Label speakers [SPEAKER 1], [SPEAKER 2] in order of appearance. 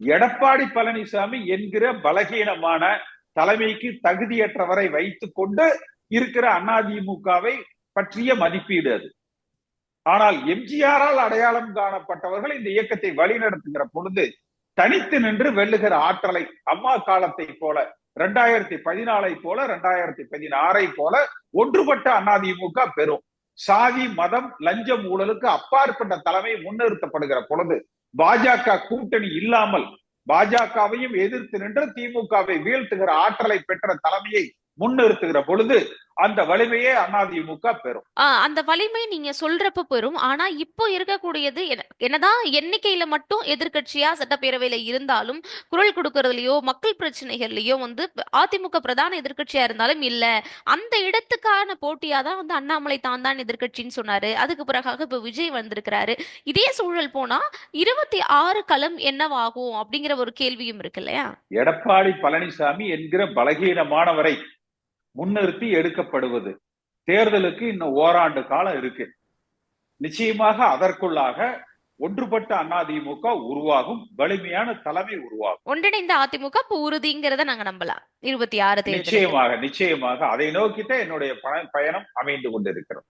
[SPEAKER 1] எடப்பாடி பழனிசாமி என்கிற பலகீனமான தலைமைக்கு தகுதியற்றவரை வைத்துக் கொண்டு இருக்கிற அதிமுகவை பற்றிய மதிப்பீடு அது. ஆனால் எம்ஜிஆரால் அடையாளம் காணப்பட்டவர்கள் இந்த இயக்கத்தை வழிநடத்துகிற பொழுது தனித்து நின்று வெல்லுகிற ஆற்றலை அம்மா காலத்தை போல 2014 போல 2016 போல ஒன்றுபட்ட அதிமுக பெறும். சாதி மதம் லஞ்சம் ஊழலுக்கு அப்பாற்பட்ட தலைமை முன்னிறுத்தப்படுகிற பொழுது பாஜக கூட்டணி இல்லாமல் பாஜகவையும் எதிர்த்து நின்று திமுகவை வீழ்த்துகிற ஆற்றலை பெற்ற தலைமையை முன்னிறுத்துகிற பொழுது அந்த வலிமையே அதிமுக பெறும்.
[SPEAKER 2] அந்த வலிமை நீங்க சொல்றப்ப பெறும். ஆனா இப்போ இருக்கக்கூடியது என்னதான் எண்ணிக்கையில மட்டும் எதிர்க்கட்சியா சட்டப்பேரவையில இருந்தாலும் குரல் கொடுக்கறதுலயோ மக்கள் பிரச்சனைகள்லயோ வந்து அதிமுக பிரதான எதிர்க்கட்சியா இருந்தாலும் இல்ல, அந்த இடத்துக்கான போட்டியா தான் வந்து அண்ணாமலை தான் எதிர்க்கட்சின்னு சொன்னாரு. அதுக்கு பிறகாக இப்ப விஜய் வந்திருக்கிறாரு. இதே சூழல் போனா 26 களம் என்னவாகும் அப்படிங்கிற ஒரு கேள்வியும் இருக்கு இல்லையா?
[SPEAKER 1] எடப்பாடி பழனிசாமி என்கிற பலகீனமானவரை முன்னிறுத்தி எடுக்கப்படுவது. தேர்தலுக்கு இன்னும் ஓராண்டு காலம் இருக்கு. நிச்சயமாக அதற்குள்ளாக ஒன்றுபட்ட அதிமுக உருவாகும், வலிமையான தலைமை உருவாகும்.
[SPEAKER 2] ஒன்றிணைந்த அதிமுக இப்ப உறுதிங்கிறத நாங்க நம்பலாம் 26 தேர்தல்.
[SPEAKER 1] நிச்சயமாக நிச்சயமாக அதை நோக்கித்தான் என்னுடைய பயணம் அமைந்து கொண்டிருக்கிறது.